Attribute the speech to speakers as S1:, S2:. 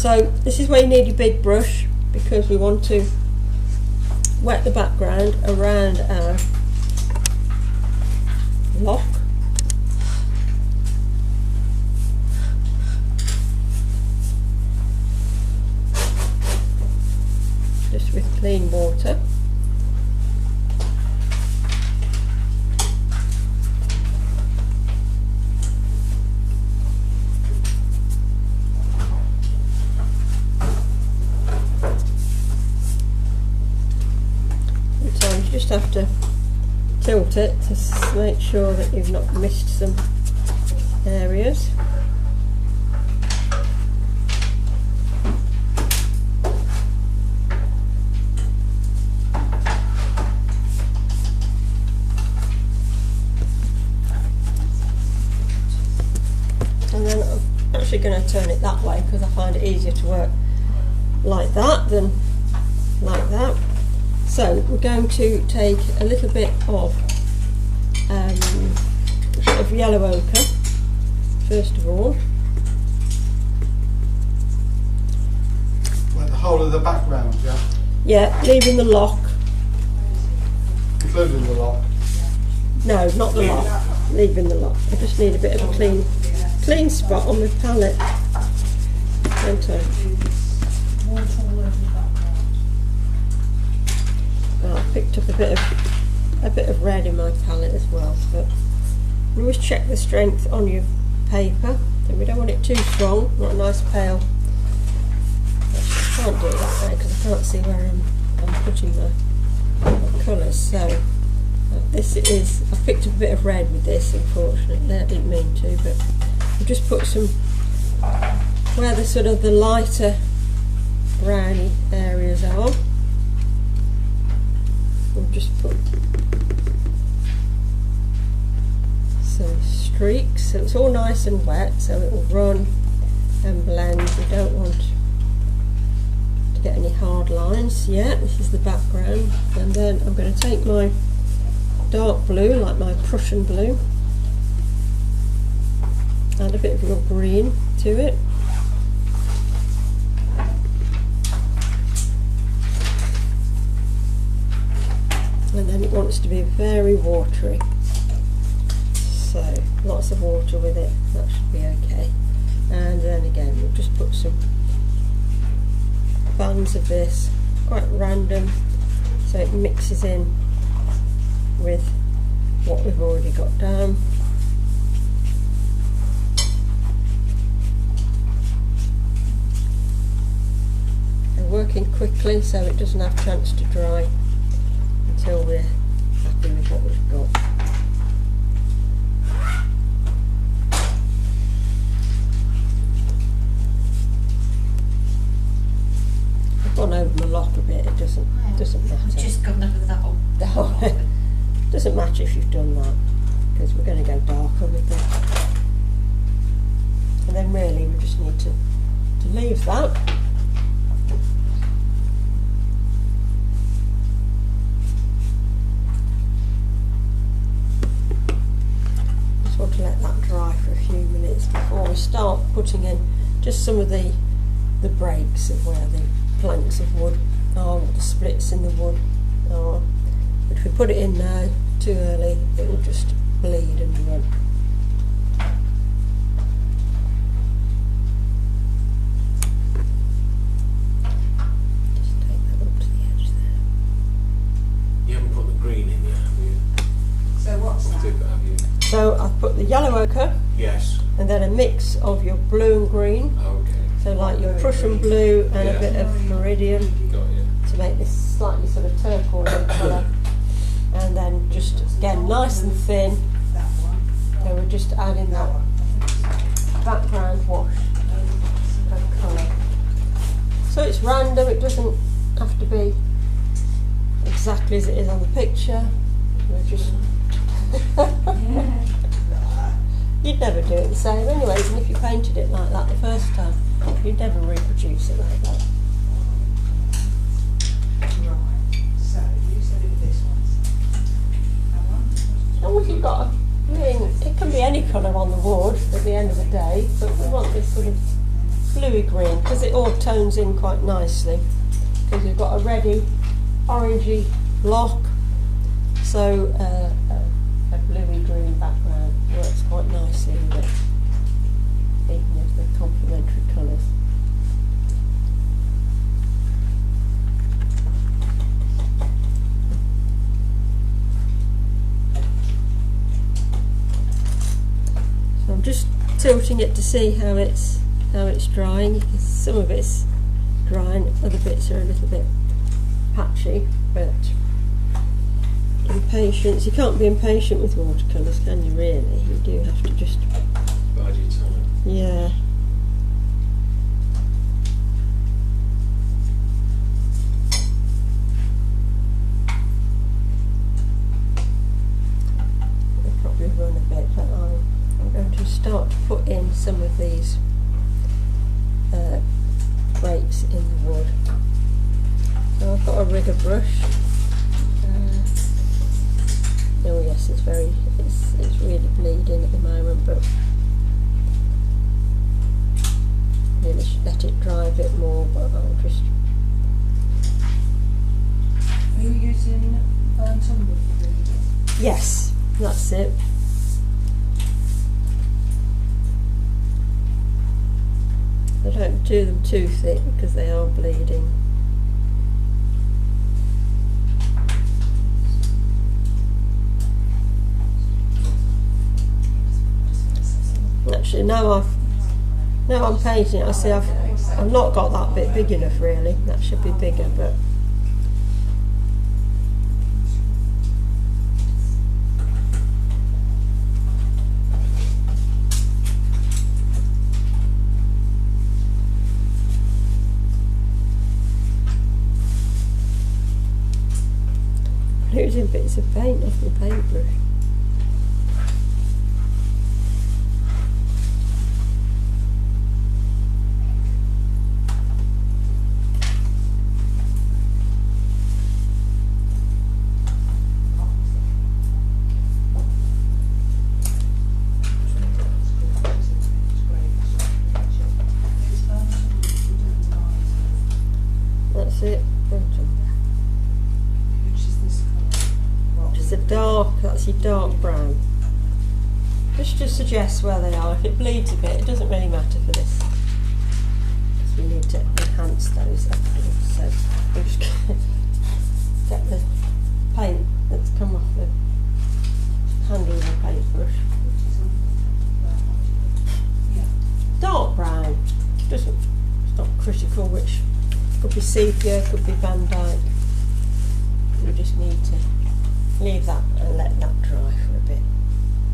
S1: So this is where you need your big brush, because we want to wet the background around our lock. Just with clean water. Sometimes you just have to tilt it to make sure that you've not missed some areas. And then I'm actually going to turn it that way because I find it easier to work like that than like that. So we're going to take a little bit of yellow ochre first of all.
S2: Like the whole of the background, yeah?
S1: Yeah, leaving the lock.
S2: Including the lock?
S1: No, not the lock. Leaving the lock. I just need a bit of a clean spot on my palette. Don't I? Well, I picked up a bit of red in my palette as well, but you always check the strength on your paper. So we don't want it too strong. We want a nice pale. I can't do it that way because I can't see where I'm putting my colours. So this is, I picked up a bit of red with this, unfortunately. I didn't mean to, but I've just put some where the sort of the lighter browny areas are. We'll just put some streaks, so it's all nice and wet, so it will run and blend. We don't want to get any hard lines yet. This is the background, and then I'm going to take my dark blue, like my Prussian blue, add a bit of your green to it. And then it wants to be very watery, so lots of water with it, that should be okay. And then again we'll just put some bands of this, quite random, so it mixes in with what we've already got down. And working quickly so it doesn't have a chance to dry until we're happy with what we've got. I've gone over my lock a bit, it doesn't matter.
S3: I've just gone over that one.
S1: Doesn't matter if you've done that, because we're going to go darker with it. And then really we just need to leave that. Just want to let that dry for a few minutes before we start putting in just some of the breaks of where the planks of wood are, or the splits in the wood are. But if we put it in now too early, it will just bleed and run. Just take that up to the edge there.
S4: You haven't put the green in yet, have you?
S3: So what's that?
S4: Have you?
S1: So I've put the yellow ochre
S4: Yes.
S1: and then a mix of your blue and green.
S4: Okay.
S1: So like your Prussian blue and a bit of meridian
S4: Got you.
S1: to make this slightly sort of turquoise colour. And then just again nice and thin. So we're just adding that background wash of colour. So it's random, it doesn't have to be exactly as it is on the picture. We're just you'd never do it the same anyways, and if you painted it like that the first time, you'd never reproduce it like that. As long as you've got I mean, it can be any colour on the wood at the end of the day, but we want this sort of bluey green because it all tones in quite nicely. Because we've got a reddy, orangey block, so a bluey green background works quite nicely with it, even if they're complementary colours. So I'm just tilting it to see how it's drying. Because some of it's drying, other bits are a little bit patchy, but impatience, you can't be impatient with watercolours, can you really? You do have to just,
S4: Bide your time.
S1: yeah. It'll probably run a bit, but I'm going to start to put in some of these breaks in the wood. So I've got a rigger brush. Oh yes, it's really bleeding at the moment, but really should let it dry a bit more. But I'll just.
S3: Are you using burnt umber for the
S1: Yes, that's it. I don't do them too thick because they are bleeding. Actually, now I'm painting it, I see I've not got that bit big enough really. That should be bigger, but losing bits of paint off the paintbrush. That's it.
S3: which is this colour?
S1: Just a dark, that's your dark brown. Just to suggest where they are. If it bleeds a bit, it doesn't really matter for this. Because we need to enhance those afterwards. So I'm just going to get the paint that's come off the handle of the paintbrush.
S3: Yeah.
S1: Dark brown. It's not critical which. Could be sepia, could be Van Dyke. We just need to leave that and let that dry for a bit.